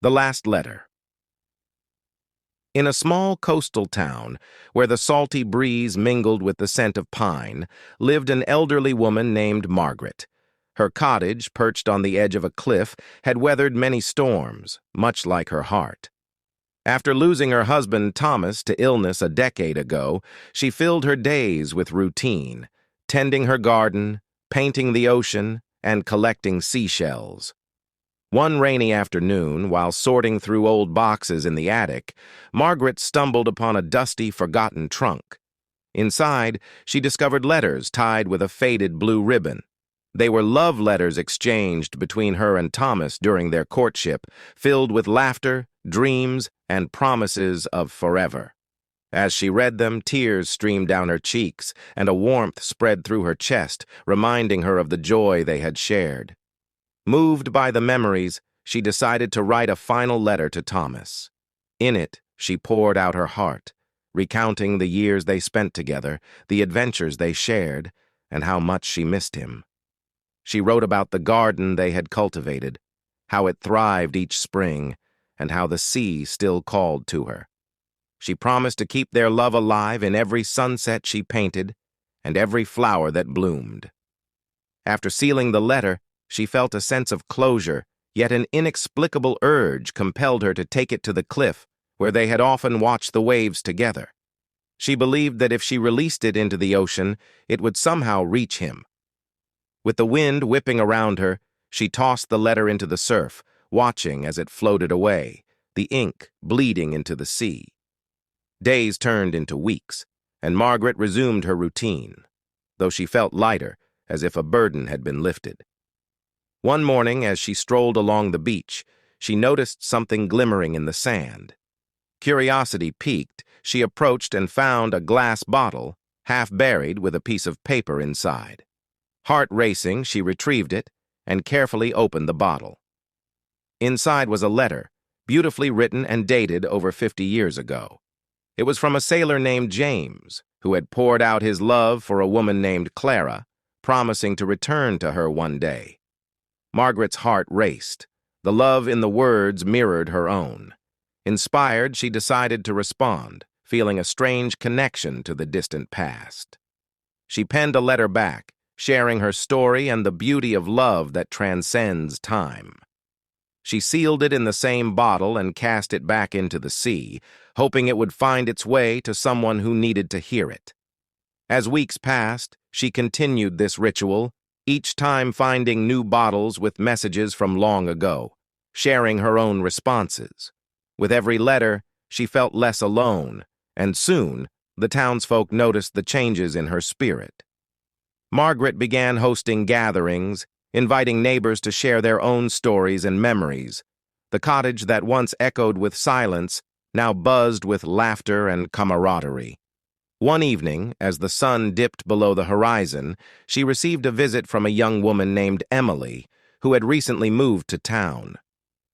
The Last Letter. In a small coastal town, where the salty breeze mingled with the scent of pine, lived an elderly woman named Margaret. Her cottage, perched on the edge of a cliff, had weathered many storms, much like her heart. After losing her husband Thomas to illness a decade ago, she filled her days with routine, tending her garden, painting the ocean, and collecting seashells. One rainy afternoon, while sorting through old boxes in the attic, Margaret stumbled upon a dusty, forgotten trunk. Inside, she discovered letters tied with a faded blue ribbon. They were love letters exchanged between her and Thomas during their courtship, filled with laughter, dreams, and promises of forever. As she read them, tears streamed down her cheeks, and a warmth spread through her chest, reminding her of the joy they had shared. Moved by the memories, she decided to write a final letter to Thomas. In it, she poured out her heart, recounting the years they spent together, the adventures they shared, and how much she missed him. She wrote about the garden they had cultivated, how it thrived each spring, and how the sea still called to her. She promised to keep their love alive in every sunset she painted and every flower that bloomed. After sealing the letter, she felt a sense of closure, yet an inexplicable urge compelled her to take it to the cliff, where they had often watched the waves together. She believed that if she released it into the ocean, it would somehow reach him. With the wind whipping around her, she tossed the letter into the surf, watching as it floated away, the ink bleeding into the sea. Days turned into weeks, and Margaret resumed her routine, though she felt lighter, as if a burden had been lifted. One morning, as she strolled along the beach, she noticed something glimmering in the sand. Curiosity piqued, she approached and found a glass bottle, half buried with a piece of paper inside. Heart racing, she retrieved it and carefully opened the bottle. Inside was a letter, beautifully written and dated over 50 years ago. It was from a sailor named James, who had poured out his love for a woman named Clara, promising to return to her one day. Margaret's heart raced. The love in the words mirrored her own. Inspired, she decided to respond, feeling a strange connection to the distant past. She penned a letter back, sharing her story and the beauty of love that transcends time. She sealed it in the same bottle and cast it back into the sea, hoping it would find its way to someone who needed to hear it. As weeks passed, she continued this ritual, each time finding new bottles with messages from long ago, sharing her own responses. With every letter, she felt less alone, and soon, the townsfolk noticed the changes in her spirit. Margaret began hosting gatherings, inviting neighbors to share their own stories and memories. The cottage that once echoed with silence now buzzed with laughter and camaraderie. One evening, as the sun dipped below the horizon, she received a visit from a young woman named Emily, who had recently moved to town.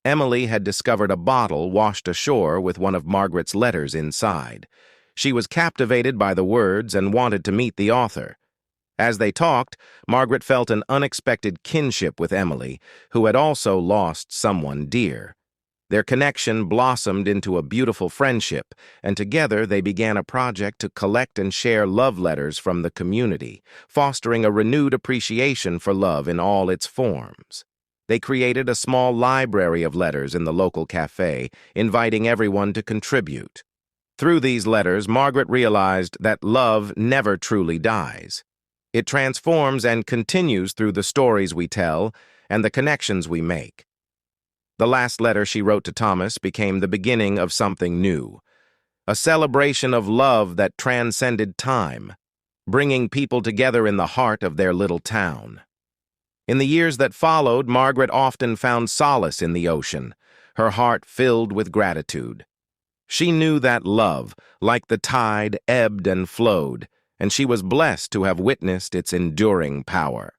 Emily had discovered a bottle washed ashore with one of Margaret's letters inside. She was captivated by the words and wanted to meet the author. As they talked, Margaret felt an unexpected kinship with Emily, who had also lost someone dear. Their connection blossomed into a beautiful friendship, and together they began a project to collect and share love letters from the community, fostering a renewed appreciation for love in all its forms. They created a small library of letters in the local cafe, inviting everyone to contribute. Through these letters, Margaret realized that love never truly dies. It transforms and continues through the stories we tell and the connections we make. The last letter she wrote to Thomas became the beginning of something new, a celebration of love that transcended time, bringing people together in the heart of their little town. In the years that followed, Margaret often found solace in the ocean, her heart filled with gratitude. She knew that love, like the tide, ebbed and flowed, and she was blessed to have witnessed its enduring power.